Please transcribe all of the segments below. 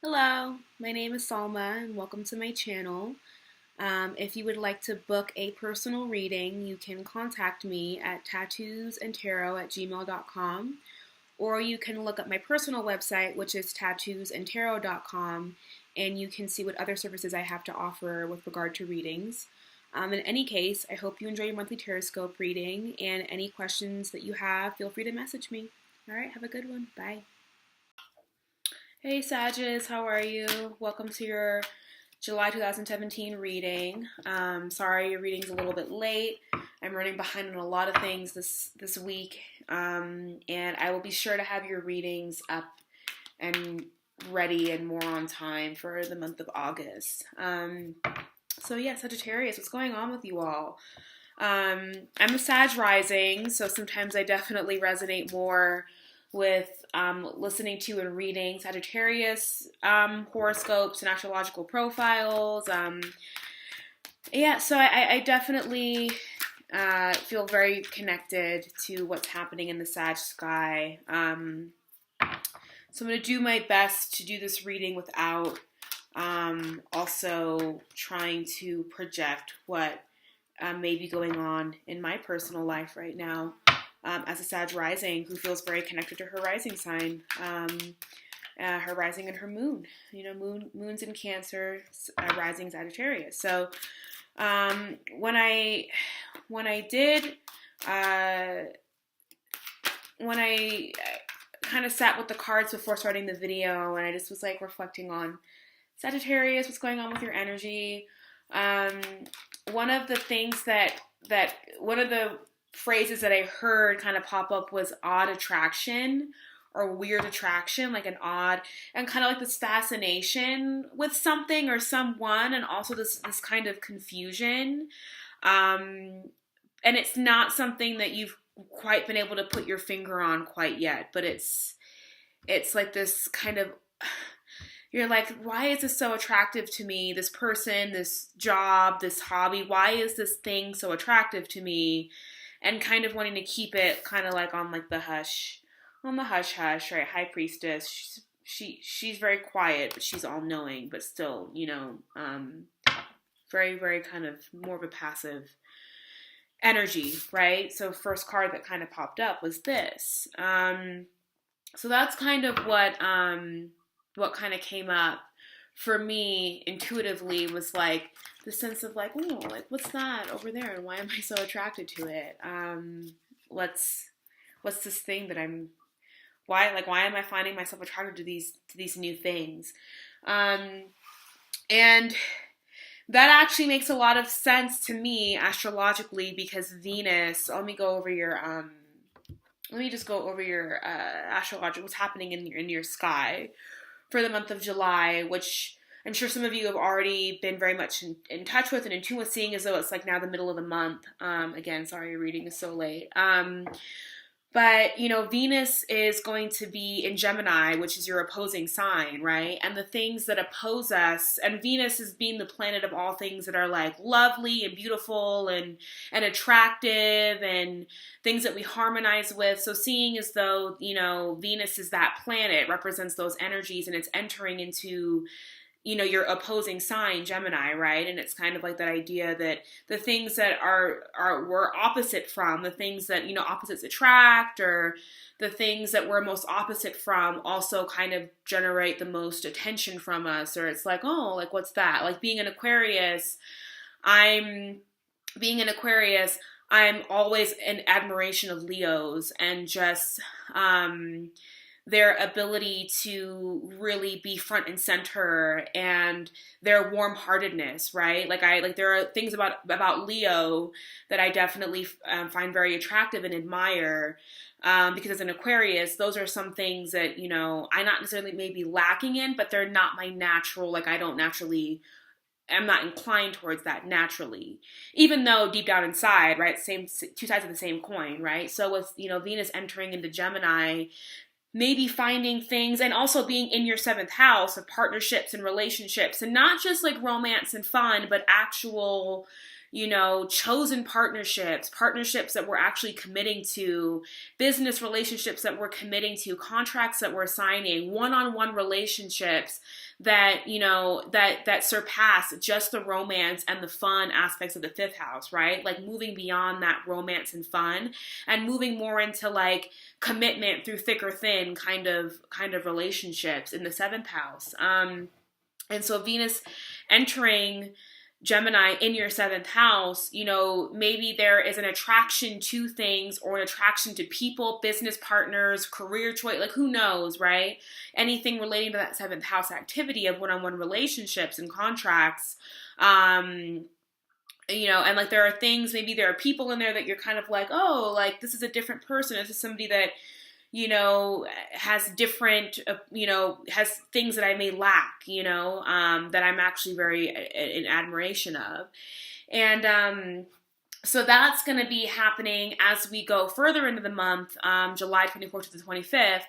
Hello, my name is Salma and welcome to my channel. If you would like to book a personal reading, you can contact me at tattoosandtarot@gmail.com, or you can look up my personal website, which is tattoosandtarot.com, and you can see what other services I have to offer with regard to readings. In any case, I hope you enjoy your monthly Taroscope reading, and any questions that you have, feel free to message me. All right, have a good one. Bye. Hey Sagittarius, how are you? Welcome to your July 2017 reading. Sorry your reading's a little bit late. I'm running behind on a lot of things this week, and I will be sure to have your readings up and ready and more on time for the month of August. So yeah, Sagittarius, what's going on with you all? I'm a Sag rising, so sometimes I definitely resonate more with listening to and reading Sagittarius horoscopes and astrological profiles. Yeah, so I definitely feel very connected to what's happening in the Sag sky. So I'm going to do my best to do this reading without also trying to project what may be going on in my personal life right now. As a Sag rising who feels very connected to her rising sign, her rising and her moon. You know, moon's in Cancer, rising Sagittarius. So when I kind of sat with the cards before starting the video, and I just was like reflecting on Sagittarius, what's going on with your energy. One of the things one of the phrases that I heard kind of pop up was odd attraction or weird attraction, like an odd, and kind of like this fascination with something or someone, and also this kind of confusion. And it's not something that you've quite been able to put your finger on quite yet, but it's like this kind of, you're like, why is this so attractive to me? This person, this job, this hobby, why is this thing so attractive to me? And kind of wanting to keep it kind of like on like the hush, right? High Priestess. She's very quiet, but she's all knowing, but still, you know, very, very kind of more of a passive energy, right? So first card that kind of popped up was this. So that's kind of what kind of came up for me intuitively, was like the sense of like, oh, like what's that over there, and why am I so attracted to it? What's this thing that why am I finding myself attracted to these new things? And that actually makes a lot of sense to me astrologically, because Venus, let me just go over your astrological, what's happening in your sky for the month of July, which I'm sure some of you have already been very much in touch with and in tune with, seeing as though it's like now the middle of the month. Again, sorry your reading is so late. But, you know, Venus is going to be in Gemini, which is your opposing sign, right? And the things that oppose us, and Venus is being the planet of all things that are like lovely and beautiful and attractive and things that we harmonize with. So seeing as though, you know, Venus is that planet, represents those energies, and it's entering into, you know, your opposing sign, Gemini, right? And it's kind of like that idea that the things that we're opposite from, the things that, you know, opposites attract, or the things that we're most opposite from also kind of generate the most attention from us. Or it's like, oh, like what's that? Like being an Aquarius, I'm always in admiration of Leos, and just, their ability to really be front and center, and their warm-heartedness, right? Like there are things about Leo that I definitely find very attractive and admire, because as an Aquarius, those are some things that, you know, I'm not necessarily maybe lacking in, but they're not my natural, like I'm not inclined towards that naturally, even though deep down inside, right, same two sides of the same coin, right? So with, you know, Venus entering into Gemini, maybe finding things, and also being in your 7th house of partnerships and relationships, and not just like romance and fun, but actual, chosen partnerships, partnerships that we're actually committing to, business relationships that we're committing to, contracts that we're signing, one-on-one relationships that, that surpass just the romance and the fun aspects of the fifth house, right? Like moving beyond that romance and fun and moving more into like commitment through thick or thin kind of relationships in the seventh house. And so Venus entering Gemini in your seventh house, maybe there is an attraction to things or an attraction to people, business partners, career choice, like who knows, right? Anything relating to that seventh house activity of one-on-one relationships and contracts. And like there are things, maybe there are people in there that you're kind of like, oh, like this is a different person. This is somebody that, has different, has things that I may lack, that I'm actually very in admiration of. And so that's going to be happening as we go further into the month, July 24th to the 25th.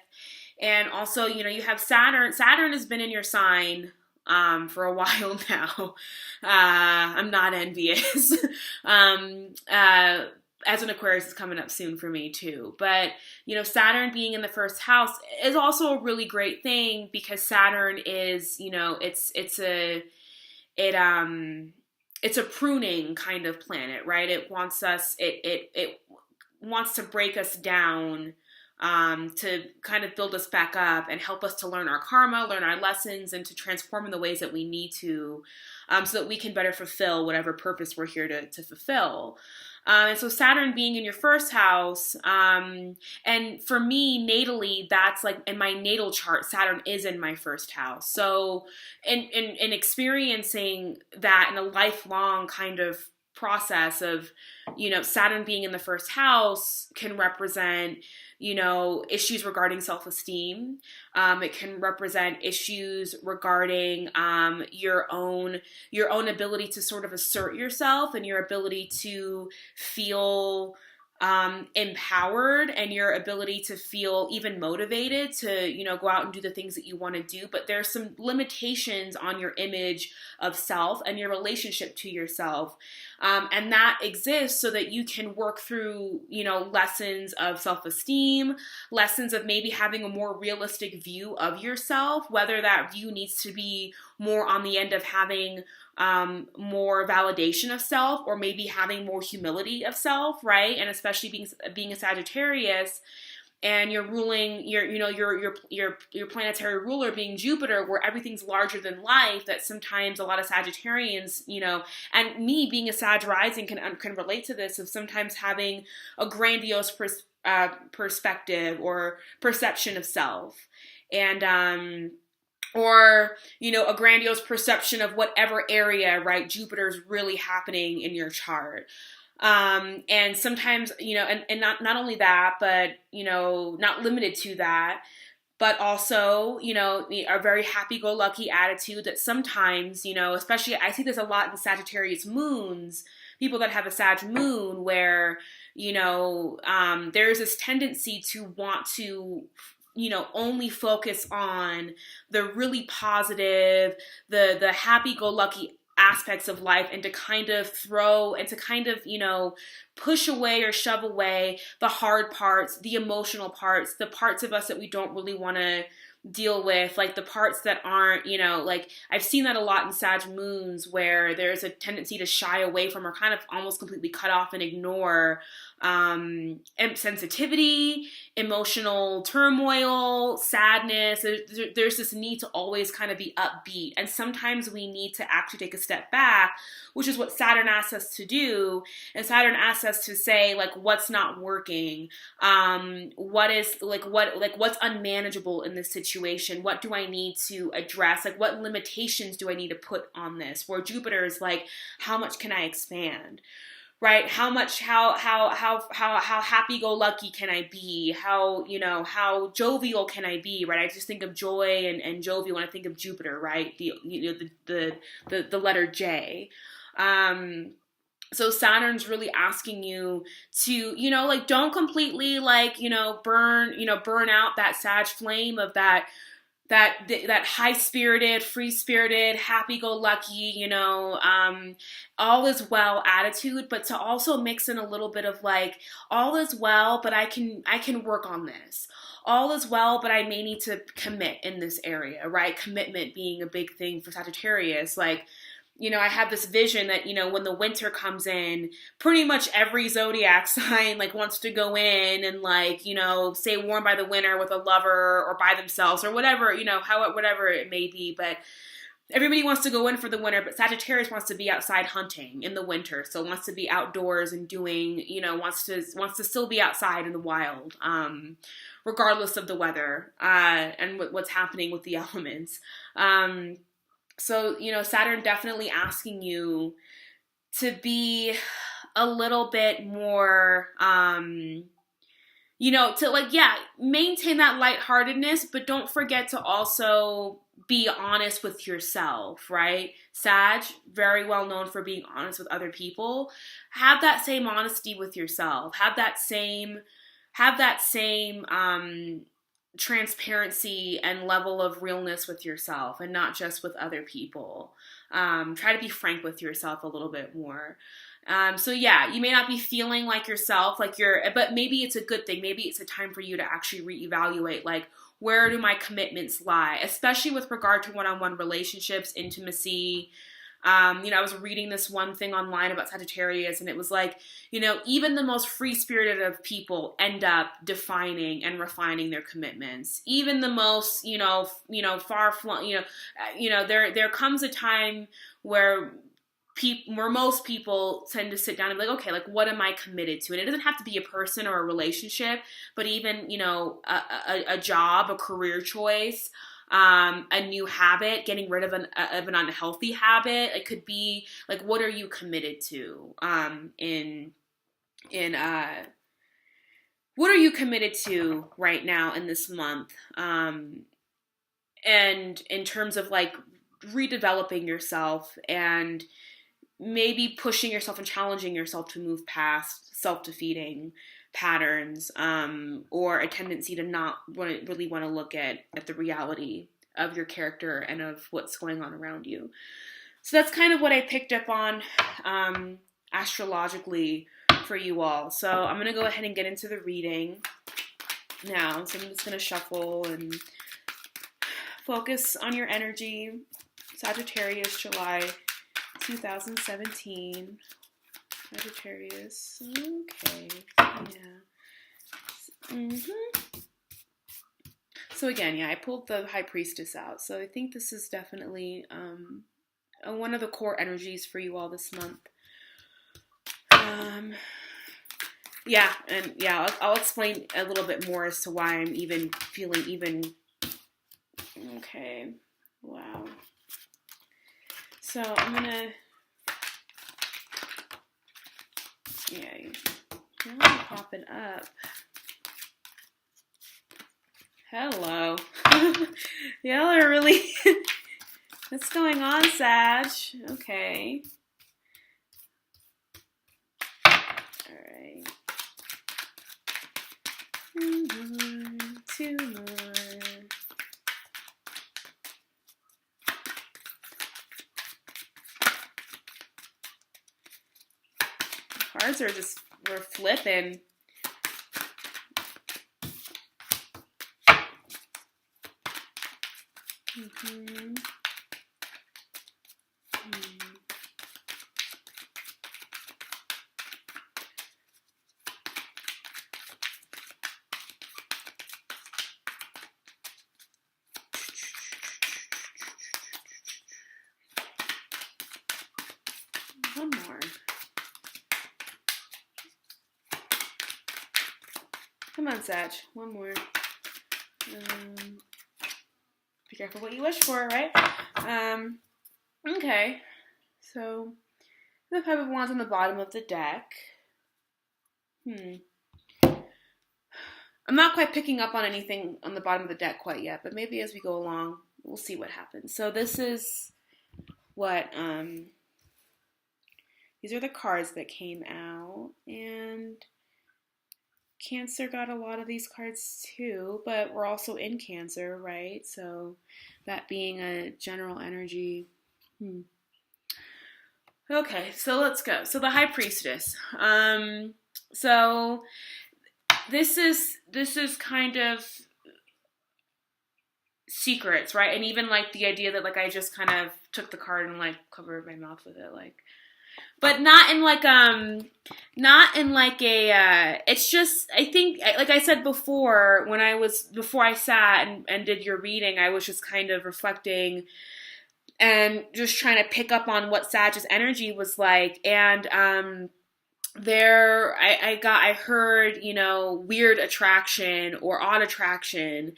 And also, you have Saturn. Saturn has been in your sign for a while now. I'm not envious. As an Aquarius is coming up soon for me too. But, Saturn being in the first house is also a really great thing because Saturn is, it's a pruning kind of planet, right? It wants us, it wants to break us down, to kind of build us back up and help us to learn our karma, learn our lessons, and to transform in the ways that we need to, so that we can better fulfill whatever purpose we're here to fulfill. And so Saturn being in your first house, and for me, natally, that's like in my natal chart, Saturn is in my first house. So in experiencing that in a lifelong kind of process of, Saturn being in the first house can represent, issues regarding self-esteem. It can represent issues regarding your own ability to sort of assert yourself and your ability to feel empowered and your ability to feel even motivated to, go out and do the things that you want to do. But there's some limitations on your image of self and your relationship to yourself. And that exists so that you can work through, lessons of self-esteem, lessons of maybe having a more realistic view of yourself, whether that view needs to be more on the end of having more validation of self or maybe having more humility of self, right? And especially being a Sagittarius and you're ruling your planetary ruler being Jupiter, where everything's larger than life, that sometimes a lot of Sagittarians, and me being a Sag rising can relate to this, of sometimes having a grandiose perspective or perception of self. And or, a grandiose perception of whatever area, right, Jupiter's really happening in your chart. And sometimes, and not only that, but, not limited to that, but also, a very happy-go-lucky attitude that sometimes, especially I see this a lot in Sagittarius moons, people that have a Sag moon where, there's this tendency to want to only focus on the really positive, the happy-go-lucky aspects of life, and to kind of push away or shove away the hard parts, the emotional parts, the parts of us that we don't really want to deal with, like the parts that aren't, like I've seen that a lot in Sag moons where there's a tendency to shy away from or kind of almost completely cut off and ignore sensitivity, emotional turmoil, sadness. There's this need to always kind of be upbeat. And sometimes we need to actually take a step back, which is what Saturn asks us to do. And Saturn asks us to say, like, what's not working? What's unmanageable in this situation? What do I need to address? Like, what limitations do I need to put on this? Where Jupiter is like, how much can I expand? Right? How happy-go-lucky can I be? How jovial can I be? Right? I just think of joy and jovial when I think of Jupiter, right? The letter J. So Saturn's really asking you to, don't completely burn out that Sag flame of that that high-spirited, free-spirited, happy-go-lucky, you know, all is well attitude, but to also mix in a little bit of like, all is well, but I can work on this. All is well, but I may need to commit in this area, right? Commitment being a big thing for Sagittarius. Like, you know, I have this vision that, you know, when the winter comes in, pretty much every zodiac sign like wants to go in and like, you know, stay warm by the winter with a lover or by themselves or whatever, you know, whatever it may be. But everybody wants to go in for the winter, but Sagittarius wants to be outside hunting in the winter. So wants to be outdoors and doing, you know, wants to still be outside in the wild, regardless of the weather, and what's happening with the elements. So, you know, Saturn definitely asking you to be a little bit more, you know, to like, yeah, maintain that lightheartedness, but don't forget to also be honest with yourself, right? Sag, very well known for being honest with other people. Have that same honesty with yourself. Have that same transparency and level of realness with yourself and not just with other people. Try to be frank with yourself a little bit more. So yeah, you may not be feeling like yourself, but maybe it's a good thing. Maybe it's a time for you to actually reevaluate, like, where do my commitments lie? Especially with regard to one-on-one relationships, intimacy. You know, I was reading this one thing online about Sagittarius, and it was like, you know, even the most free-spirited of people end up defining and refining their commitments. Even the most, far-flung, there comes a time where most people tend to sit down and be like, okay, like, what am I committed to? And it doesn't have to be a person or a relationship, but even, you know, a job, a career choice, a new habit, getting rid of an unhealthy habit. It could be like, what are you committed to? What are you committed to right now in this month? And in terms of like redeveloping yourself and maybe pushing yourself and challenging yourself to move past self-defeating patterns, or a tendency to not really want to look at the reality of your character and of what's going on around you. So that's kind of what I picked up on astrologically for you all. So I'm going to go ahead and get into the reading now. So I'm just going to shuffle and focus on your energy. Sagittarius, July 2017. Sagittarius. Okay. Yeah. So again, yeah, I pulled the High Priestess out. So I think this is definitely one of the core energies for you all this month. Yeah, and yeah, I'll explain a little bit more as to why I'm even feeling okay. Wow. So I'm gonna, yeah, you're not popping up. Hello. Y'all are really, what's going on, Sag? Okay. Alright. Two more. Cards we're flipping. One more. Come on, Sag. One more. Be careful what you wish for, right? Okay. So, the Five of Wands on the bottom of the deck. I'm not quite picking up on anything on the bottom of the deck quite yet, but maybe as we go along, we'll see what happens. So this is what, these are the cards that came out, and Cancer got a lot of these cards too, but we're also in Cancer, right? So that being a general energy. Okay, so let's go. So the High Priestess. So this is kind of secrets, right? And even like the idea that like I just kind of took the card and like covered my mouth with it, like, but not in like it's just, I think, like I said before, before I sat and did your reading, I was just kind of reflecting and just trying to pick up on what Sag's energy was like. And I heard, weird attraction or odd attraction,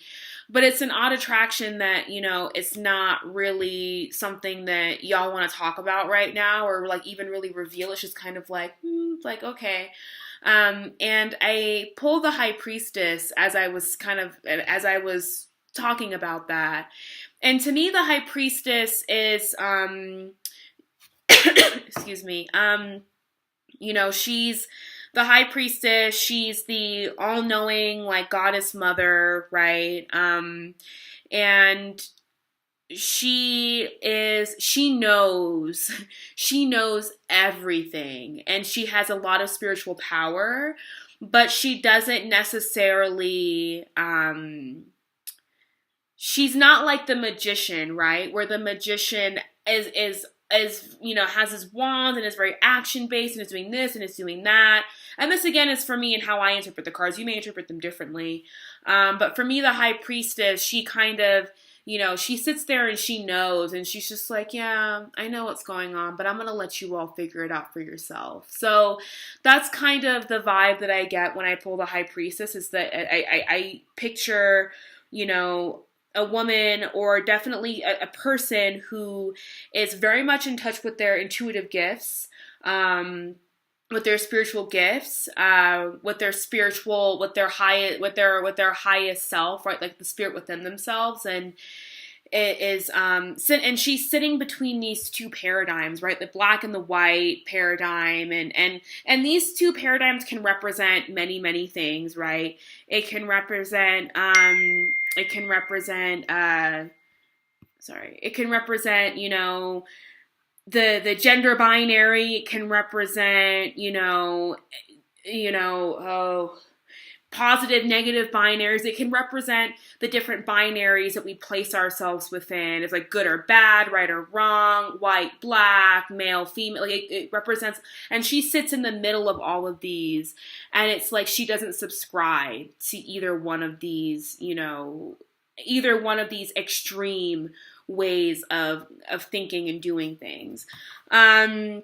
but it's an odd attraction that, it's not really something that y'all want to talk about right now or like even really reveal. It's just kind of like, okay. And I pulled the High Priestess as I was talking about that. And to me, the High Priestess is, excuse me, she's the High Priestess. She's the all-knowing, like, goddess mother, right? And she knows everything, and she has a lot of spiritual power, but she doesn't necessarily, she's not like the magician, right? Where the magician is has his wand and is very action-based and is doing this and is doing that. And this, again, is for me and how I interpret the cards. You may interpret them differently. But for me, the High Priestess, she kind of, she sits there and she knows, and she's just like, yeah, I know what's going on, but I'm going to let you all figure it out for yourself. So that's kind of the vibe that I get when I pull the High Priestess, is that I picture, a woman, or definitely a person who is very much in touch with their intuitive gifts, with their spiritual gifts, with their highest self, right? Like the spirit within themselves. And it is, and she's sitting between these two paradigms, right? The black and the white paradigm. And these two paradigms can represent many, many things, right? It can represent, the gender binary. It can represent, positive, negative binaries. It can represent the different binaries that we place ourselves within. It's like good or bad, right or wrong, white, black, male, female. Like it represents, and she sits in the middle of all of these. And it's like she doesn't subscribe to either one of these, extreme ways of thinking and doing things. And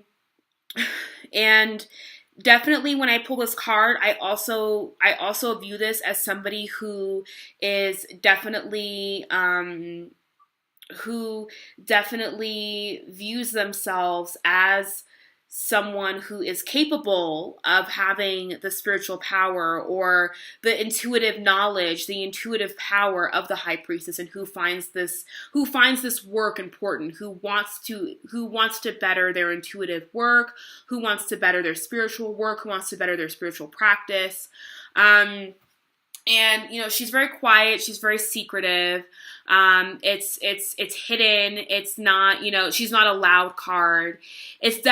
definitely when I pull this card, I also view this as somebody who is definitely, views themselves as someone who is capable of having the spiritual power or the intuitive knowledge, the intuitive power of the High Priestess, and who finds this work important, who wants to better their intuitive work, who wants to better their spiritual work, who wants to better their spiritual practice. And she's very quiet, she's very secretive. It's hidden. It's not, she's not a loud card. It's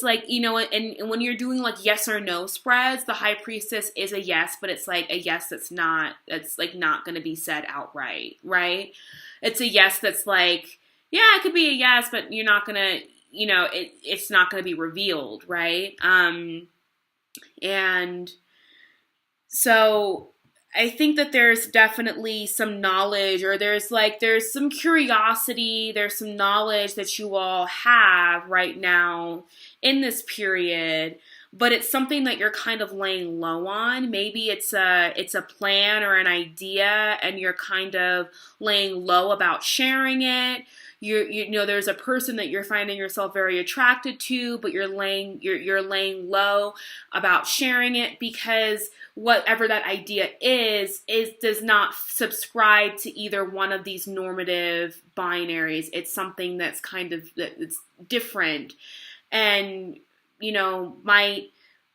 like, and when you're doing like yes or no spreads, the High Priestess is a yes, but it's like a yes that's like not going to be said outright, right? It's a yes that's like, yeah, it could be a yes, but you're not going to, it's not going to be revealed, right? And so I think that there's definitely some knowledge, or there's some curiosity, there's some knowledge that you all have right now in this period, but it's something that you're kind of laying low on. Maybe it's a plan or an idea, and you're kind of laying low about sharing it. There's a person that you're finding yourself very attracted to, but you're laying low about sharing it because whatever that idea does not subscribe to either one of these normative binaries. It's something that's it's different, and might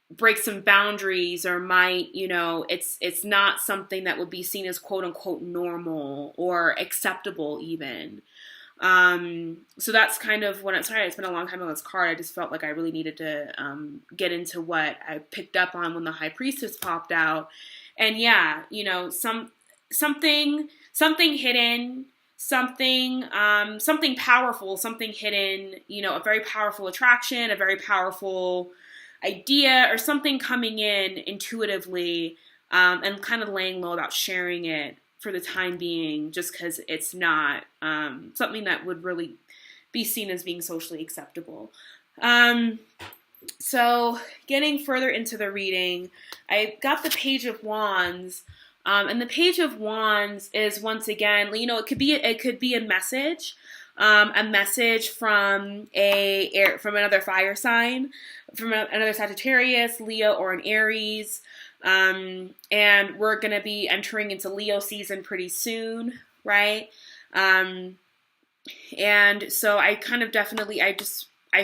break some boundaries, or might, you know, it's not something that would be seen as quote unquote normal or acceptable even. So that's kind of what I'm sorry, it's been a long time on this card. I just felt like I really needed to get into what I picked up on when the High Priestess popped out. And yeah, you know, something hidden, something powerful, something hidden, you know, a very powerful attraction, a very powerful idea, or something coming in intuitively, and kind of laying low about sharing it for the time being, just because it's not something that would really be seen as being socially acceptable. So getting further into the reading, I got the Page of Wands, and the Page of Wands is, once again, you know, it could be a message. A message from another fire sign, from another Sagittarius, Leo, or an Aries. And we're going to be entering into Leo season pretty soon, right? And so I kind of definitely, I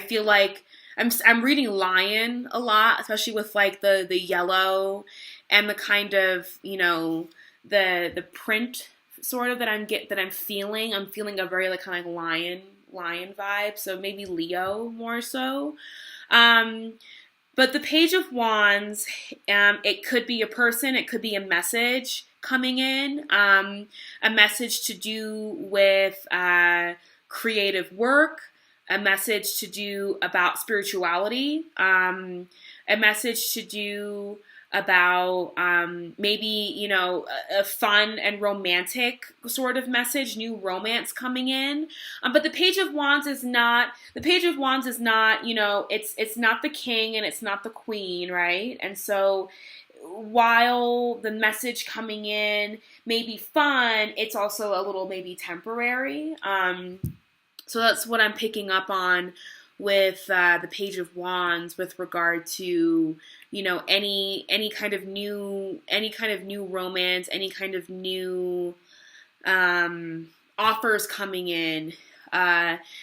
feel like I'm reading Lion a lot, especially with like the yellow and the kind of, you know, the print sort of that I'm feeling. I'm feeling a very like kind of like lion vibe. So maybe Leo more so. But the Page of Wands, it could be a person, it could be a message coming in, a message to do with creative work, a message to do about spirituality, a message to do about maybe, you know, a fun and romantic sort of message, new romance coming in. But the Page of Wands is not, you know, it's not the king and it's not the queen, right? And so while the message coming in may be fun, it's also a little maybe temporary. So that's what I'm picking up on with the Page of Wands with regard to, you know, any kind of new romance, any kind of new offers coming in.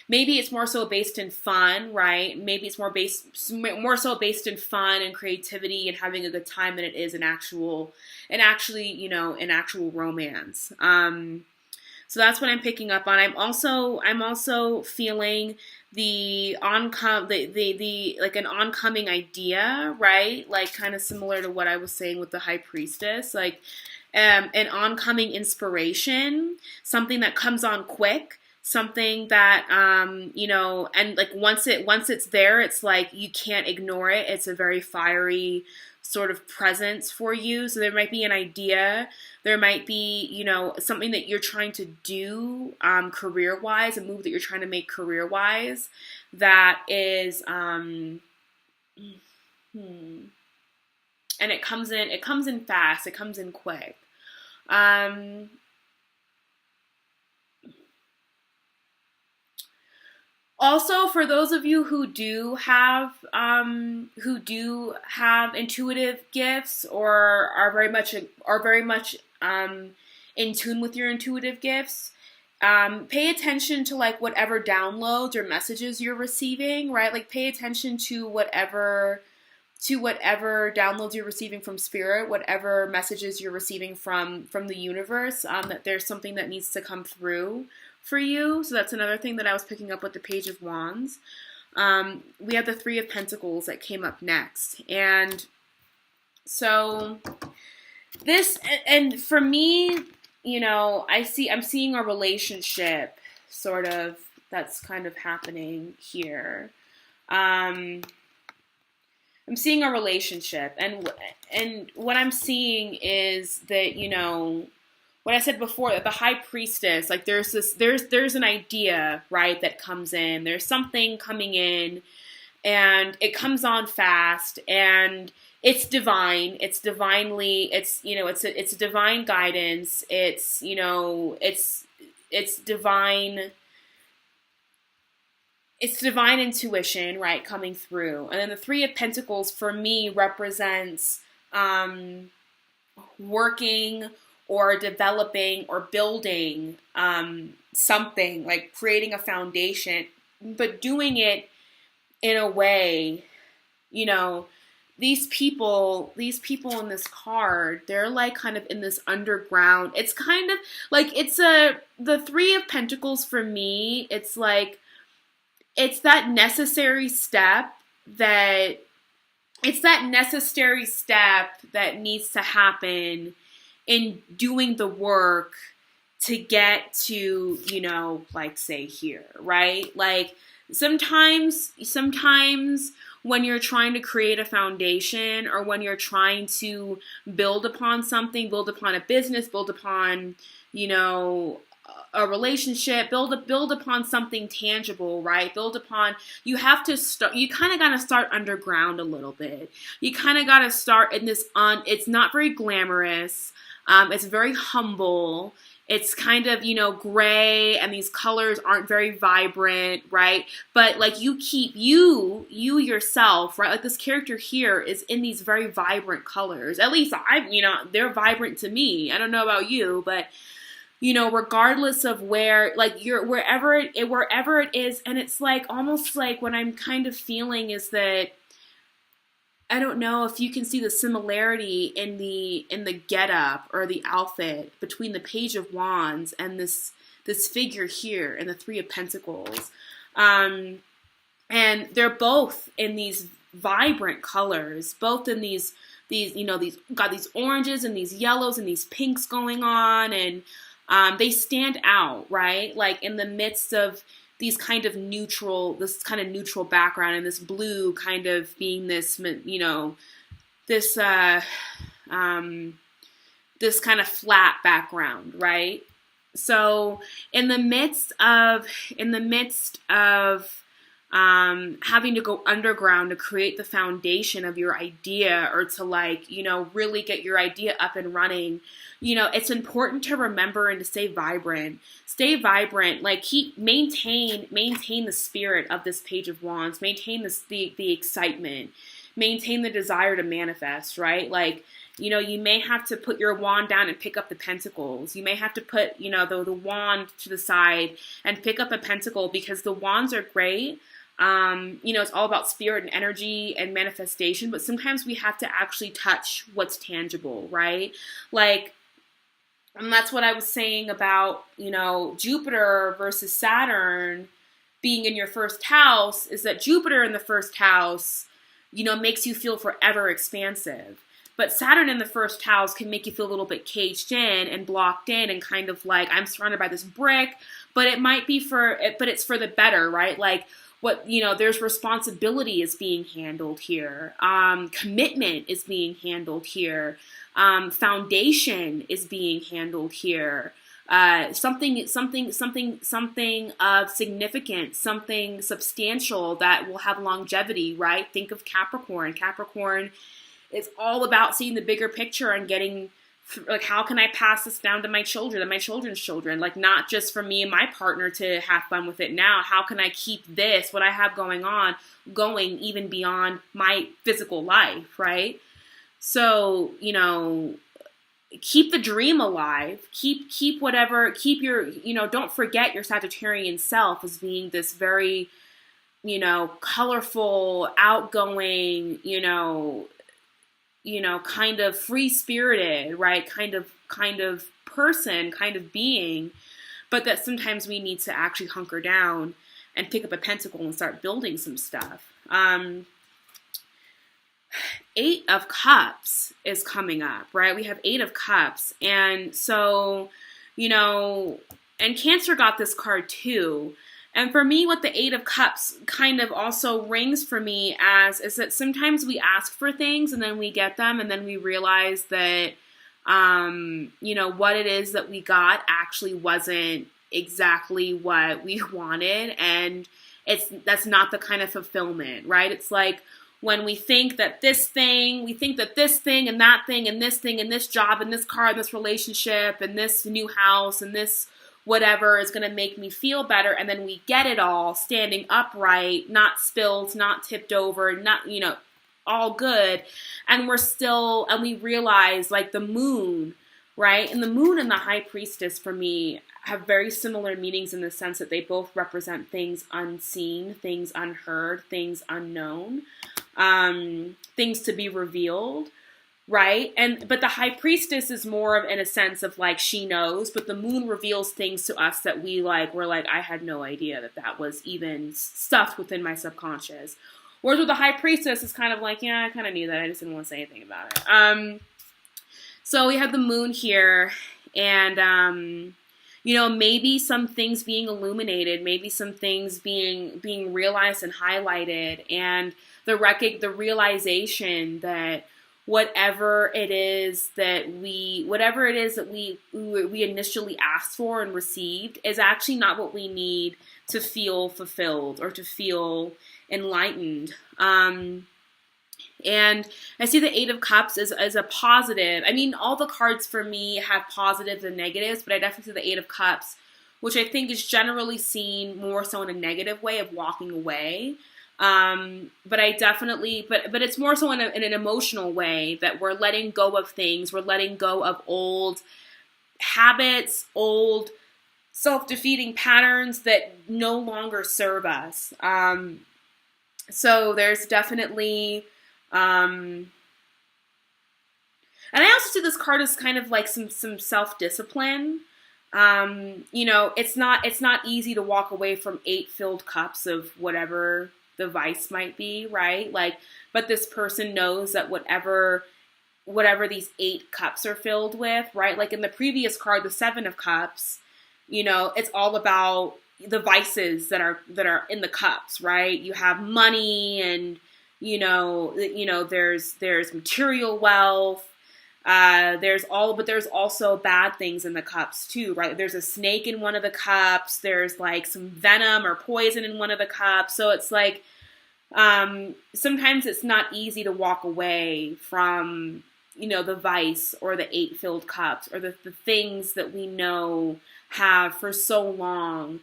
Maybe it's more so based in fun, right? Maybe it's more so based in fun and creativity and having a good time than it is an actual romance. So that's what I'm picking up on. I'm also feeling the like an oncoming idea, right? Like kind of similar to what I was saying with the High Priestess, like an oncoming inspiration, something that comes on quick, something that you know, and like once it's there, it's like you can't ignore it. It's a very fiery sort of presence for you. So there might be an idea, there might be, you know, something that you're trying to do career-wise, a move that you're trying to make career-wise that is and it comes in fast, it comes in quick. Also, for those of you who do have intuitive gifts, or are very much in tune with your intuitive gifts, pay attention to like whatever downloads or messages you're receiving, right? Like pay attention to whatever downloads you're receiving from spirit, whatever messages you're receiving from the universe, that there's something that needs to come through for you. So that's another thing that I was picking up with the Page of Wands. We have the Three of Pentacles that came up next. And so this, and for me, you know, I'm seeing a relationship sort of that's kind of happening here. I'm seeing a relationship, and what I'm seeing is that, you know, what I said before, that the High Priestess, like there's an idea, right, that comes in. There's something coming in, and it comes on fast, and it's divine. It's divinely, it's, you know, it's a divine guidance. It's, you know, it's divine. It's divine intuition, right, coming through. And then the Three of Pentacles for me represents working or developing or building something, like creating a foundation, but doing it in a way, you know, these people in this card, they're like kind of in this underground. It's kind of like the Three of Pentacles for me. It's like it's that necessary step that needs to happen in doing the work to get to, you know, like say here, right? Like sometimes when you're trying to create a foundation, or when you're trying to build upon something, build upon a business, build upon, you know, a relationship, build upon something tangible, right? You have to start, you kind of got to start underground a little bit. You kind of got to start in this it's not very glamorous. It's very humble. It's kind of, you know, gray, and these colors aren't very vibrant, right? But like you yourself, right? Like this character here is in these very vibrant colors. At least they're vibrant to me. I don't know about you, but you know, regardless of where, like you're wherever it is, and it's like almost like what I'm kind of feeling is that I don't know if you can see the similarity in the getup or the outfit between the Page of Wands and this figure here and the Three of Pentacles, and they're both in these vibrant colors, both in these got these oranges and these yellows and these pinks going on, and they stand out, right? Like in the midst of this kind of neutral background, and this blue kind of being this, you know, this kind of flat background, right? So in the midst of having to go underground to create the foundation of your idea, or to like, you know, really get your idea up and running, you know, it's important to remember and to stay vibrant, like maintain the spirit of this Page of Wands, maintain the excitement, maintain the desire to manifest, right? Like, you know, you may have to put your wand down and pick up the pentacles. You may have to put, you know, the wand to the side and pick up a pentacle, because the wands are great. You know, it's all about spirit and energy and manifestation, but sometimes we have to actually touch what's tangible, right? Like, and that's what I was saying about, you know, Jupiter versus Saturn being in your first house, is that Jupiter in the first house, you know, makes you feel forever expansive. But Saturn in the first house can make you feel a little bit caged in and blocked in, and kind of like, I'm surrounded by this brick, but it's for the better, right? Like, what, you know, there's responsibility is being handled here. Commitment is being handled here. Foundation is being handled here. Something of significance, something substantial that will have longevity, right? Think of Capricorn. Capricorn is all about seeing the bigger picture and getting, like, how can I pass this down to my children and my children's children? Like, not just for me and my partner to have fun with it now. How can I keep this, what I have going on, going even beyond my physical life, right? So, you know, keep the dream alive. Keep your, you know, don't forget your Sagittarian self as being this very, you know, colorful, outgoing, you know, kind of free-spirited, right? Kind of person, kind of being, but that sometimes we need to actually hunker down and pick up a pentacle and start building some stuff. Eight of Cups is coming up, right? We have Eight of Cups. And so, you know, and Cancer got this card too. And for me, what the Eight of Cups kind of also rings for me as is that sometimes we ask for things and then we get them, and then we realize that, you know, what it is that we got actually wasn't exactly what we wanted. And that's not the kind of fulfillment, right? It's like, when we think that this thing and that thing and this thing and this job and this car and this relationship and this new house and this whatever is going to make me feel better, and then we get it all standing upright, not spilled, not tipped over, not, you know, all good, and we realize, like, the moon, right? And the moon and the High Priestess for me have very similar meanings in the sense that they both represent things unseen, things unheard, things unknown. things to be revealed, right? But the high priestess is more of in a sense of like she knows, but the moon reveals things to us that we're like, I had no idea that was even stuffed within my subconscious. Whereas with the high priestess, it's kind of like, yeah, I kind of knew that, I just didn't want to say anything about it. So we have the moon here, and maybe some things being illuminated, maybe some things being realized and highlighted, and the realization that whatever it is that we initially asked for and received is actually not what we need to feel fulfilled or to feel enlightened. And I see the Eight of Cups as a positive. I mean, all the cards for me have positives and negatives, but I definitely see the Eight of Cups, which I think is generally seen more so in a negative way of walking away. But it's more so in an emotional way that we're letting go of things. We're letting go of old habits, old self-defeating patterns that no longer serve us. So there's definitely, and I also see this card as kind of like some self-discipline. It's not easy to walk away from 8 filled cups of whatever the vice might be, right? But this person knows that whatever these 8 cups are filled with, right? Like in the previous card, the 7 of Cups, it's all about the vices that are in the cups, right? You have money, and there's material wealth. There's also bad things in the cups too, right? There's a snake in one of the cups. There's like some venom or poison in one of the cups. So it's like, sometimes it's not easy to walk away from, the vice or the 8 filled cups or the things that we know have for so long,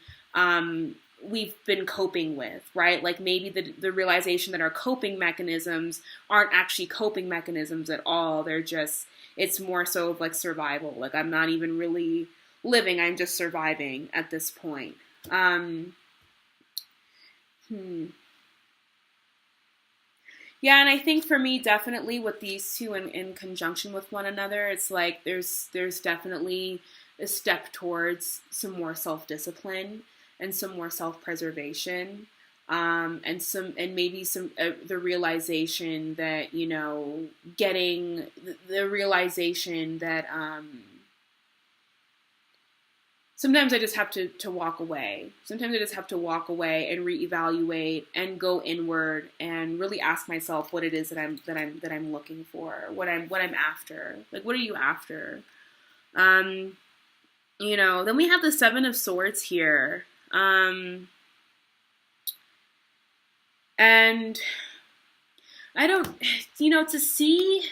we've been coping with, right? Like maybe the realization that our coping mechanisms aren't actually coping mechanisms at all. It's more so of like survival. Like I'm not even really living, I'm just surviving at this point. Yeah, and I think for me, definitely with these two in conjunction with one another, it's like there's definitely a step towards some more self-discipline and some more self-preservation, and maybe the realization that getting the realization that sometimes I just have to walk away. Sometimes I just have to walk away and reevaluate and go inward and really ask myself what it is that I'm looking for, what I'm after. Like, what are you after? Then we have the 7 of Swords here. And I don't, to see,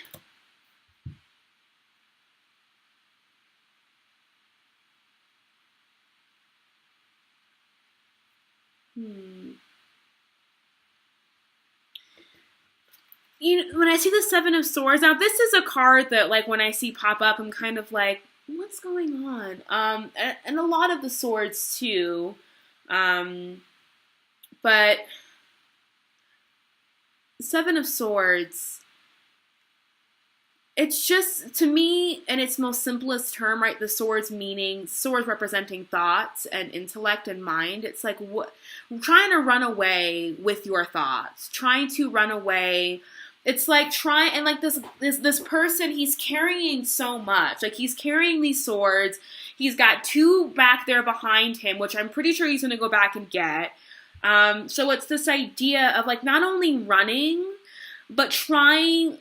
when I see the 7 of Swords, now this is a card that like when I see pop up, I'm kind of like, what's going on? And a lot of the swords too. But 7 of Swords, it's just, to me, in its most simplest term, right, the swords representing thoughts and intellect and mind. It's like trying to run away with your thoughts, trying to run away. It's like this person, he's carrying so much. Like he's carrying these swords. He's got 2 back there behind him, which I'm pretty sure he's going to go back and get. So it's this idea of like not only running, but trying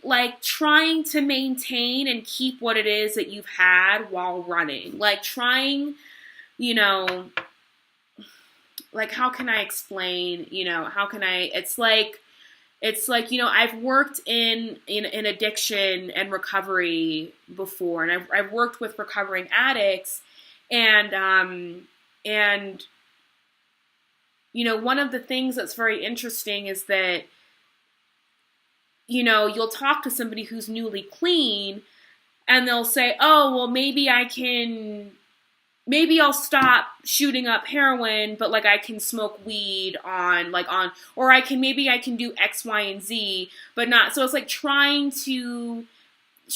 to maintain and keep what it is that you've had while running. Like trying, like how can I explain, it's like, I've worked in addiction and recovery before, and I've worked with recovering addicts, and one of the things that's very interesting is that, you'll talk to somebody who's newly clean, and they'll say, oh, well, maybe I can maybe I'll stop shooting up heroin, but like I can smoke weed or maybe I can do X, Y, and Z, but not. So it's like trying to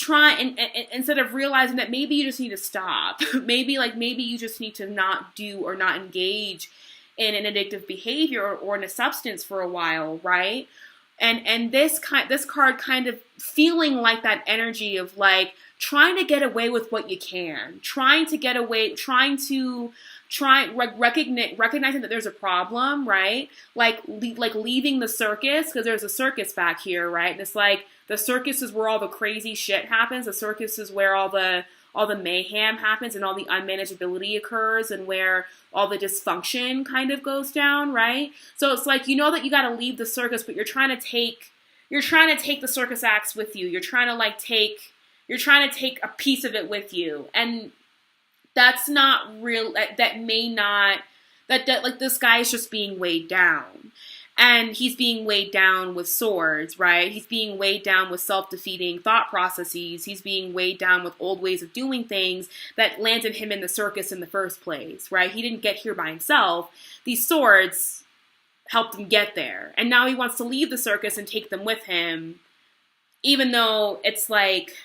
and instead of realizing that maybe you just need to stop. maybe you just need to not do or not engage in an addictive behavior or in a substance for a while, right? And this card kind of feeling like that energy of like trying to get away with what you can, recognizing that there's a problem, right? Like leaving the circus, because there's a circus back here, right? And it's like the circus is where all the crazy shit happens. The circus is where all the mayhem happens and all the unmanageability occurs and where all the dysfunction kind of goes down, right? So it's like, you know that you got to leave the circus, but you're trying to take the circus acts with you. You're trying to take a piece of it with you. And that's not real. Like this guy is just being weighed down. And he's being weighed down with swords, right? He's being weighed down with self-defeating thought processes. He's being weighed down with old ways of doing things that landed him in the circus in the first place, right? He didn't get here by himself. These swords helped him get there. And now he wants to leave the circus and take them with him, even though it's like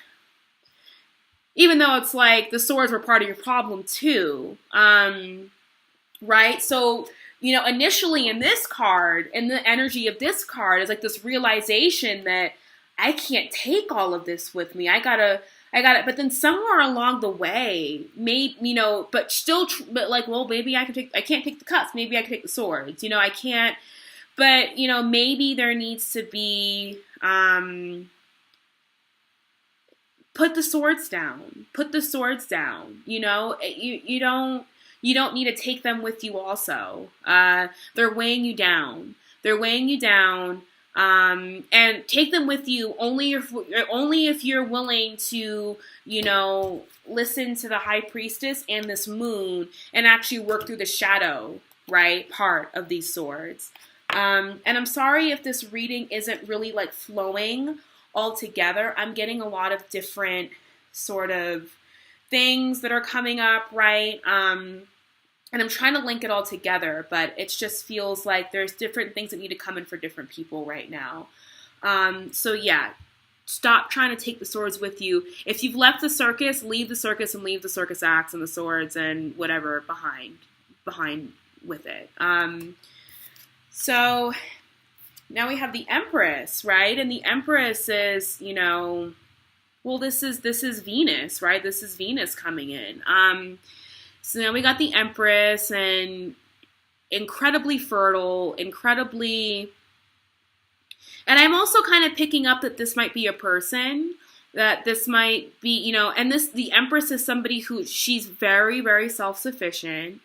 the swords were part of your problem too, right? So, you know, initially in this card, and the energy of this card is like this realization that I can't take all of this with me. I gotta, but then somewhere along the way, but like, well, maybe I can't take the cuts. Maybe I can take the swords. You know, I can't, but, you know, maybe there needs to be, put the swords down. You know, you don't need to take them with you also. They're weighing you down. And take them with you only if you're willing to, you know, listen to the high priestess and this moon and actually work through the shadow, right, part of these swords. And I'm sorry if this reading isn't really like flowing all together. I'm getting a lot of different sort of things that are coming up, right? And I'm trying to link it all together, but it just feels like there's different things that need to come in for different people right now. So yeah, stop trying to take the swords with you. If you've left the circus, leave the circus and leave the circus acts and the swords and whatever behind with it. So now we have the Empress, right? And the Empress is, you know, well, this is Venus, right? This is Venus coming in. So now we got the Empress, and incredibly fertile, and I'm also kind of picking up that this might be a person, that this might be, you know, and the Empress is somebody who, she's very, very self-sufficient.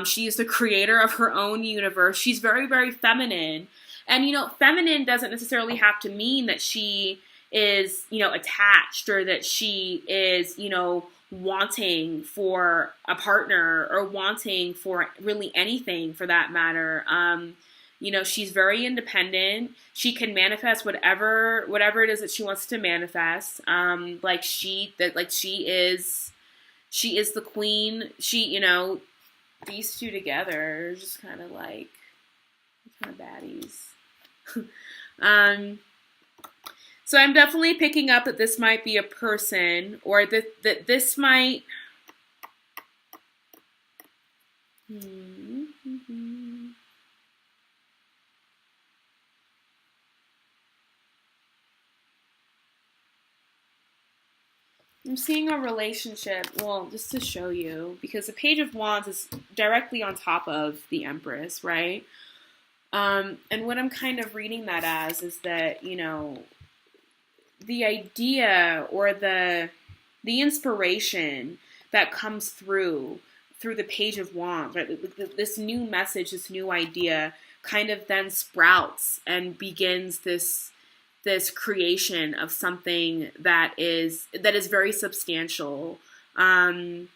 She is the creator of her own universe. She's very, very feminine. And, you know, feminine doesn't necessarily have to mean that she is, you know, attached, or that she is, you know, wanting for a partner, or wanting for really anything for that matter. You know, she's very independent. She can manifest whatever it is that she wants to manifest. She is the queen. She, you know, these two together are just kind of baddies. So I'm definitely picking up that this might be a person, or that this might... I'm seeing a relationship, well, just to show you, because the Page of Wands is directly on top of the Empress, right? And what I'm kind of reading that as is that, you know, the idea or the inspiration that comes through the Page of Wands, right? This new message, this new idea kind of then sprouts and begins this creation of something that is very substantial, and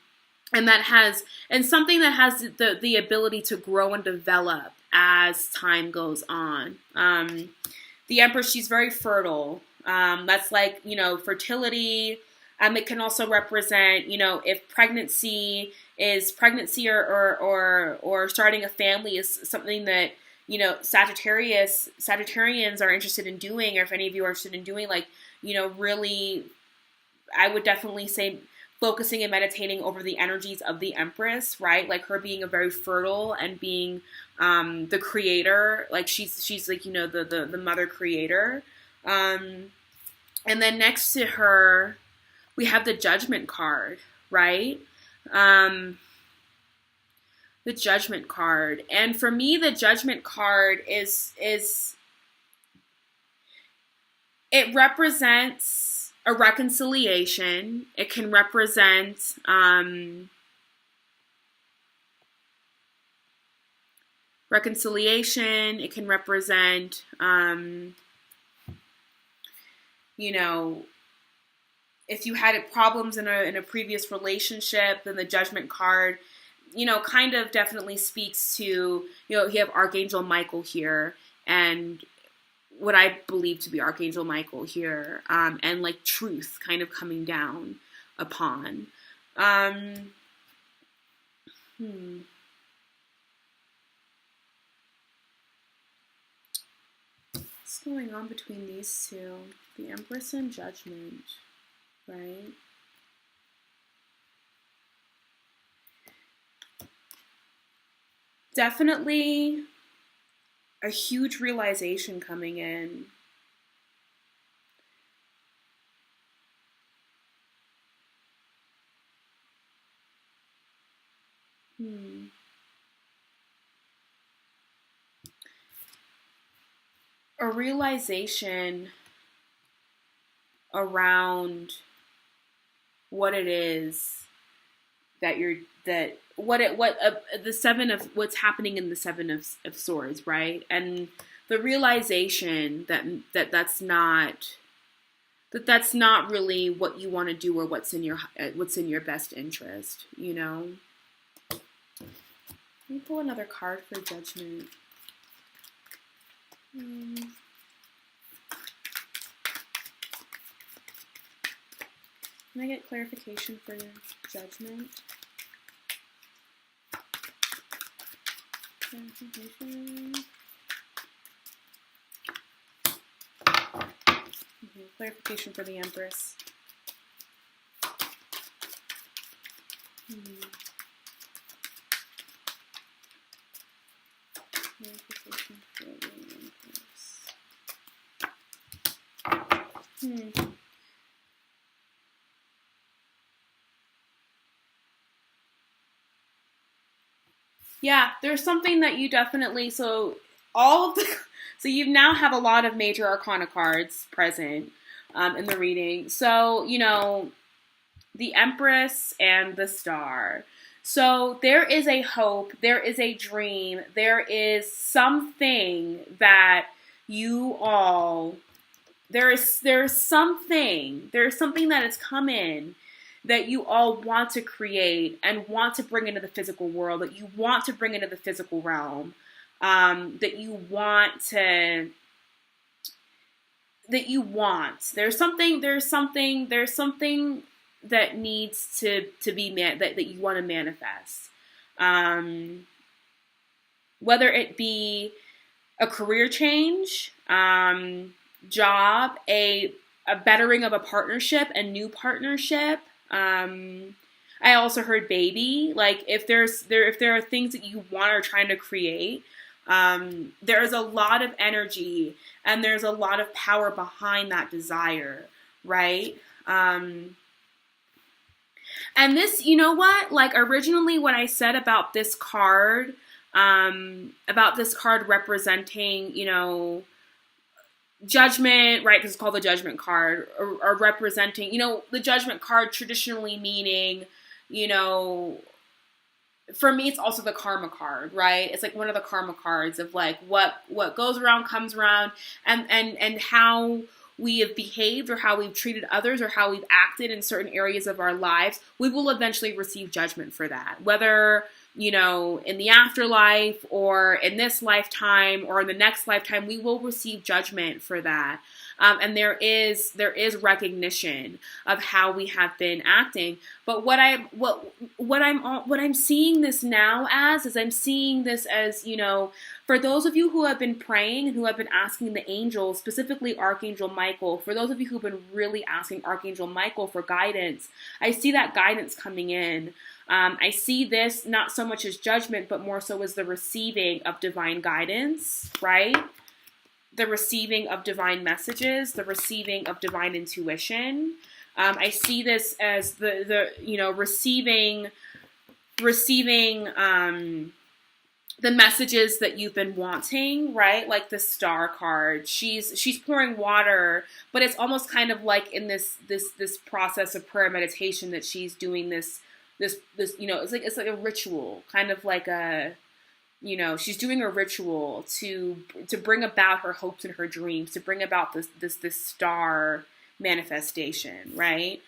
something that has the ability to grow and develop as time goes on. The Empress, she's very fertile. That's like, you know, fertility. It can also represent, you know, if pregnancy is pregnancy or starting a family is something that, you know, Sagittarians are interested in doing, or if any of you are interested in doing, like, you know, really, I would definitely say focusing and meditating over the energies of the Empress, right? Like her being a very fertile and being the creator, like she's like, you know, the mother creator. And then next to her, we have the Judgment card, right? The Judgment card. And for me, the Judgment card is it represents a reconciliation. It can represent reconciliation. It can represent you know, if you had problems in a previous relationship, then the Judgment card, you know, kind of definitely speaks to, you know, you have Archangel Michael here, and what I believe to be Archangel Michael here, and like truth kind of coming down upon. What's going on between these two? The Empress and Judgment, right? Definitely a huge realization coming in. A realization around what it is that you're, that the seven of what's happening in the Seven of Swords, right? And the realization that's not really what you want to do, or what's in your best interest, you know. Let me pull another card for Judgment. Can I get clarification for Judgment? Clarification for the Empress. Clarification for the Empress. Yeah, there's something that you definitely, so you now have a lot of major arcana cards present in the reading. So, you know, the Empress and the Star. So there is a hope, there is a dream, there is something that you all, there's something that has come in that you all want to create and want to bring into the physical world, that you want to bring into the physical realm, that you want. There's something that needs to be that you want to manifest. Whether it be a career change, job, a bettering of a partnership, a new partnership. I also heard baby. Like if there are things that you want or trying to create, there is a lot of energy and there's a lot of power behind that desire, right? And this, you know what? Like originally when I said about this card representing, you know, Judgment, right, because it's called the Judgment card, or representing, you know, the Judgment card traditionally meaning, you know, for me it's also the Karma card, right? It's like one of the Karma cards of like what goes around comes around, and how we have behaved or how we've treated others or how we've acted in certain areas of our lives, we will eventually receive judgment for that. Whether, you know, in the afterlife or in this lifetime or in the next lifetime, we will receive judgment for that. And there is recognition of how we have been acting. But what I'm seeing this now as is I'm seeing this as, you know, for those of you who have been praying and who have been asking the angels, specifically Archangel Michael, for those of you who've been really asking Archangel Michael for guidance, I see that guidance coming in. I see this not so much as judgment, but more so as the receiving of divine guidance, right? The receiving of divine messages, the receiving of divine intuition. I see this as the you know, receiving the messages that you've been wanting, right? Like the Star card. She's pouring water, but it's almost kind of like in this process of prayer meditation that she's doing this, you know, it's like a ritual, kind of like a, you know, she's doing a ritual to bring about her hopes and her dreams, to bring about this star manifestation, right?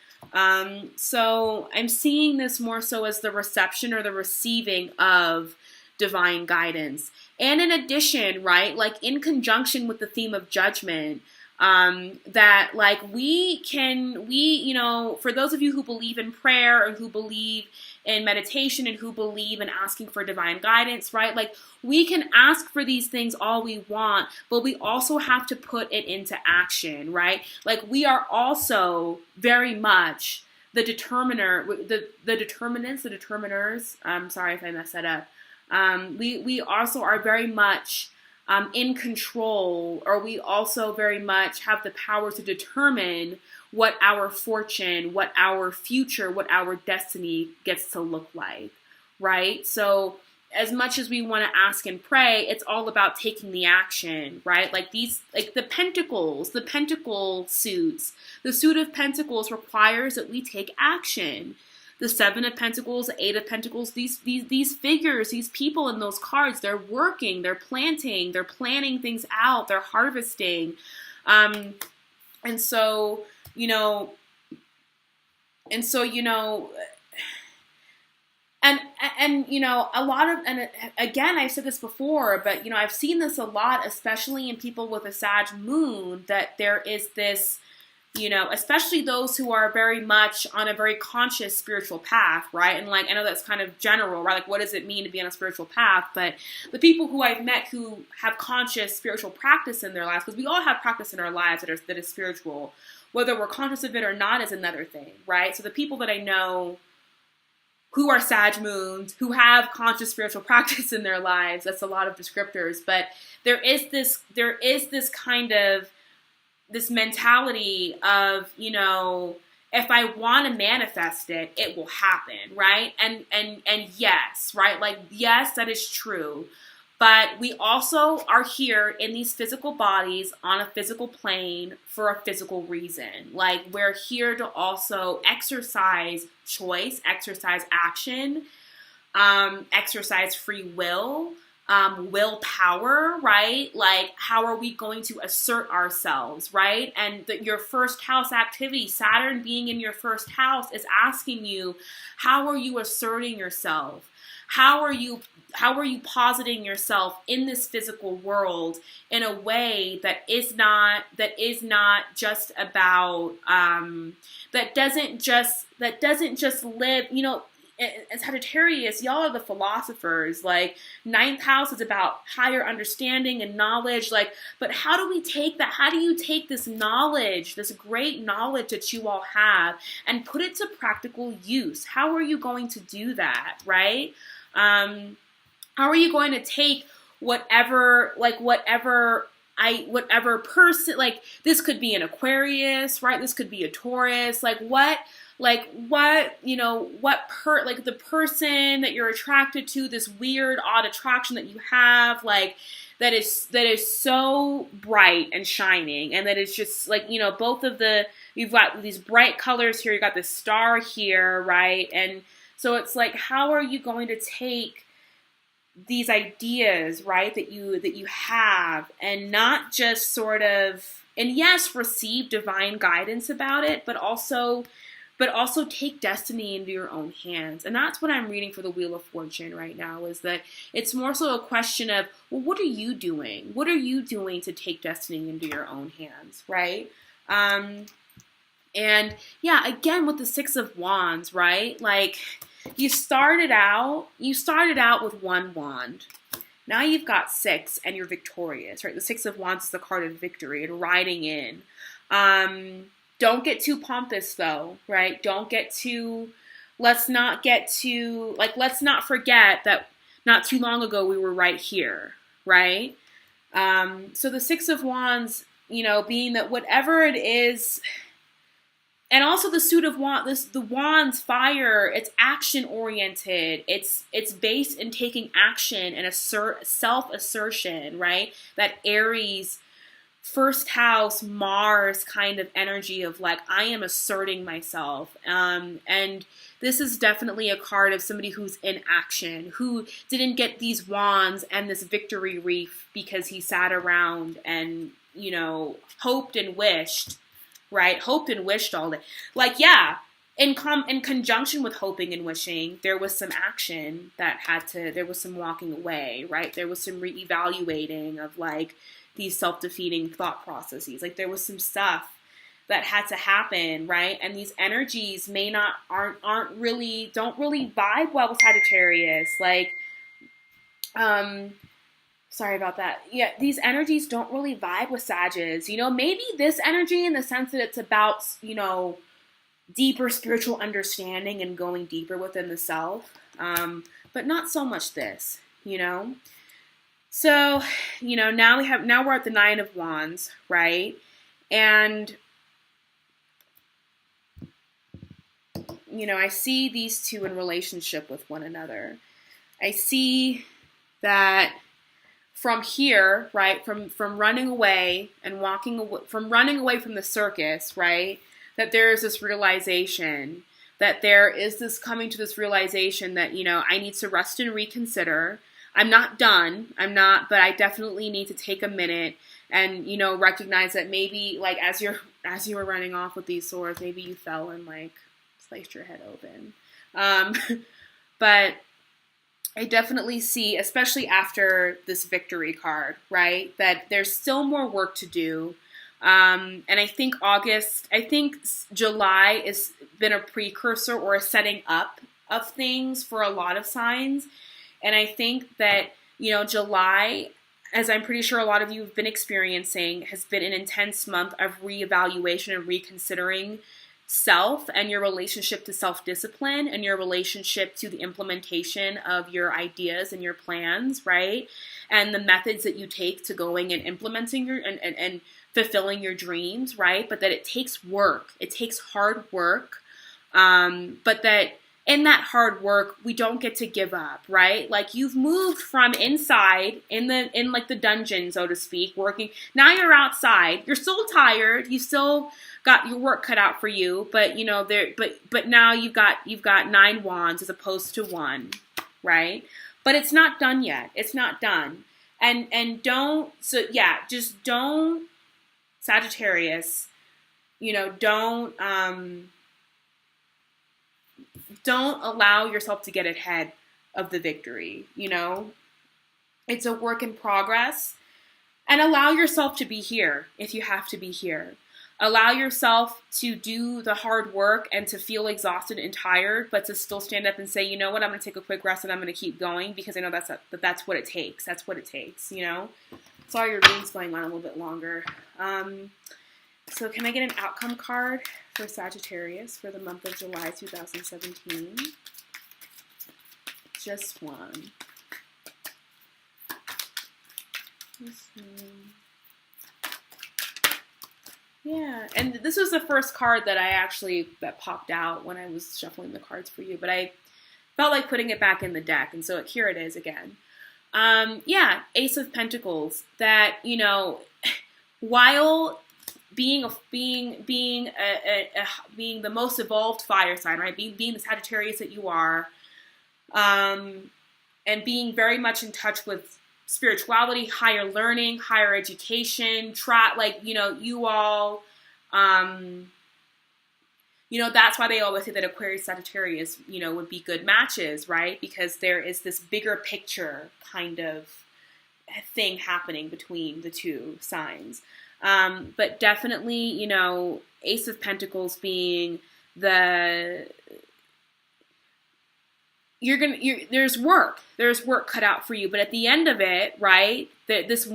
So I'm seeing this more so as the reception or the receiving of divine guidance. And in addition, right, like in conjunction with the theme of judgment, that like we, you know, for those of you who believe in prayer and who believe in meditation and who believe in asking for divine guidance, right? Like we can ask for these things all we want, but we also have to put it into action, right? Like we are also very much the determiners. I'm sorry if I messed that up. We also are very much in control, or we also very much have the power to determine what our fortune, what our future, what our destiny gets to look like, right? So as much as we want to ask and pray, it's all about taking the action, right? Like these, like the pentacles, the pentacle suits, the suit of pentacles requires that we take action. The Seven of Pentacles, the Eight of Pentacles, these figures, these people in those cards, they're working, they're planting, they're planning things out, they're harvesting. And so, you know, and you know, a lot of, and again, I've said this before, but, you know, I've seen this a lot, especially in people with a Sag moon, that there is this, you know, especially those who are very much on a very conscious spiritual path, right? And like, I know that's kind of general, right? Like, what does it mean to be on a spiritual path? But the people who I've met who have conscious spiritual practice in their lives, because we all have practice in our lives that is spiritual, whether we're conscious of it or not is another thing, right? So the people that I know who are Sag moons, who have conscious spiritual practice in their lives, that's a lot of descriptors, but there is this kind of, this mentality of, you know, if I want to manifest it, it will happen, right? And yes, right? Like, yes, that is true. But we also are here in these physical bodies on a physical plane for a physical reason. Like, we're here to also exercise choice, exercise action, exercise free will, willpower, right? Like, how are we going to assert ourselves, right? And your first house activity, Saturn being in your first house, is asking you, how are you asserting yourself? How are you positing yourself in this physical world in a way that is not just about that doesn't just live, you know. As Sagittarius, y'all are the philosophers. Like, ninth house is about higher understanding and knowledge. Like, but how do we take that? How do you take this knowledge, this great knowledge that you all have, and put it to practical use? How are you going to do that, right? How are you going to take whatever person, like, this could be an Aquarius, right? This could be a Taurus, the person that you're attracted to, this weird, odd attraction that you have, like, that is so bright and shining, and that is just, like, you know, you've got these bright colors here, you got this star here, right? And so it's like, how are you going to take these ideas, right, that you have, and not just sort of, and yes, receive divine guidance about it, but also but also take destiny into your own hands. And that's what I'm reading for the Wheel of Fortune right now, is that it's more so a question of, well, what are you doing? What are you doing to take destiny into your own hands, right? And yeah, again, with the Six of Wands, right? Like, you started out with one wand. Now you've got six and you're victorious, right? The Six of Wands is the card of victory and riding in. Don't get too pompous though, right? Let's not forget that not too long ago we were right here, right? So the Six of Wands, being that whatever it is, and also the suit of wands, the wands fire, it's action oriented. It's based in taking action and self-assertion, right? That Aries, first house, Mars kind of energy of like, I am asserting myself. And this is definitely a card of somebody who's in action, who didn't get these wands and this victory wreath because he sat around and, hoped and wished. Right? Hoped and wished all day. Like, yeah, in conjunction with hoping and wishing, there was some action there was some walking away, right? There was some reevaluating of like these self-defeating thought processes. Like, there was some stuff that had to happen, right? And these energies don't really vibe well with Sagittarius. Like, sorry about that. Yeah, these energies don't really vibe with Sagittarius. Maybe this energy in the sense that it's about, deeper spiritual understanding and going deeper within the self. But not so much this, So, now we're at the Nine of Wands, right? And, I see these two in relationship with one another. I see that from here, right, from running away and walking away, from running away from the circus, right, that there is this realization, that there is this coming to this realization that, I need to rest and reconsider. I'm not done. But I definitely need to take a minute and, recognize that maybe, like, as you were running off with these swords, maybe you fell and, like, sliced your head open. But I definitely see, especially after this victory card, right, that there's still more work to do. And I think July has been a precursor or a setting up of things for a lot of signs. And I think that, July, as I'm pretty sure a lot of you have been experiencing, has been an intense month of reevaluation and reconsidering self and your relationship to self-discipline and your relationship to the implementation of your ideas and your plans, right? And the methods that you take to going and implementing and fulfilling your dreams, right? But that it takes work. It takes hard work. But that in that hard work, we don't get to give up, right? Like, you've moved from inside in like the dungeon, so to speak, working. Now you're outside. You're still tired. You still got your work cut out for you, but but now you've got 9 wands as opposed to 1, right? But it's not done yet. It's not done. And just don't, Sagittarius, don't allow yourself to get ahead of the victory. It's a work in progress, and allow yourself to be here if you have to be here. Allow yourself to do the hard work and to feel exhausted and tired, but to still stand up and say, you know what, I'm going to take a quick rest and I'm going to keep going because I know that's what it takes. That's what it takes, Sorry, your reading's going on a little bit longer. So can I get an outcome card for Sagittarius for the month of July 2017? Just one. Just one. Yeah, and this was the first card that popped out when I was shuffling the cards for you, but I felt like putting it back in the deck, and so here it is again. Ace of Pentacles, that, while being the most evolved fire sign, right, being the Sagittarius that you are, and being very much in touch with spirituality, higher learning, higher education, you all, You know, that's why they always say that Aquarius, Sagittarius, you know, would be good matches, right? Because there is this bigger picture kind of thing happening between the two signs. But definitely, you know, Ace of Pentacles being there's work cut out for you, but at the end of it, right, this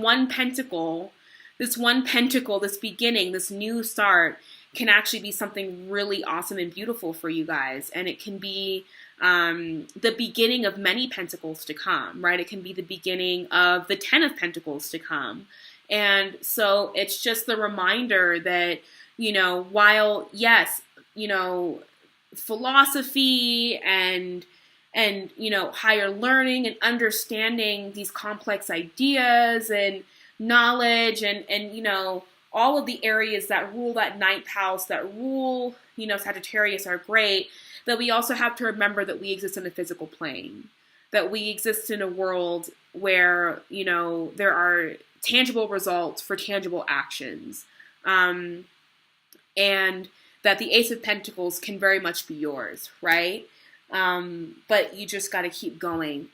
beginning, this new start can actually be something really awesome and beautiful for you guys. And it can be the beginning of many pentacles to come, right? It can be the beginning of the 10 of Pentacles to come. And so it's just the reminder that, you know, while, yes, you know, philosophy and you know, higher learning and understanding these complex ideas and knowledge and you know, all of the areas that rule that ninth house, that rule, you know, Sagittarius are great, that we also have to remember that we exist in a physical plane, that we exist in a world where, you know, there are tangible results for tangible actions. And that the Ace of Pentacles can very much be yours, right? But you just got to keep going.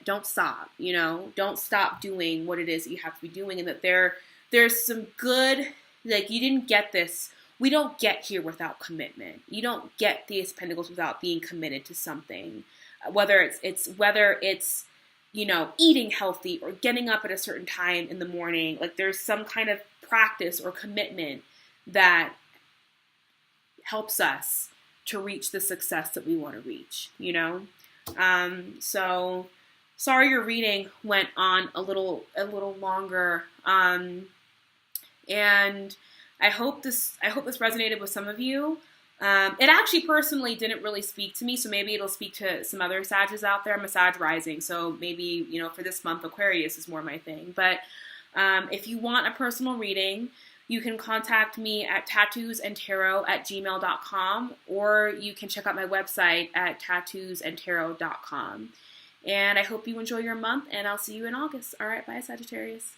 Don't stop, you know, don't stop doing what it is that you have to be doing. And that there's some good, like, you didn't get this. We don't get here without commitment. You don't get the Ace of Pentacles without being committed to something, whether it's, you know, eating healthy or getting up at a certain time in the morning. Like, there's some kind of practice or commitment that helps us to reach the success that we want to reach, you know? So sorry your reading went on a little longer. And I hope this resonated with some of you. It actually personally didn't really speak to me, so maybe it'll speak to some other Sages out there. I'm a Sag rising, so maybe, you know, for this month, Aquarius is more my thing. But if you want a personal reading, you can contact me at tattoosandtarot@gmail.com, or you can check out my website at tattoosandtarot.com. And I hope you enjoy your month, and I'll see you in August. All right, bye, Sagittarius.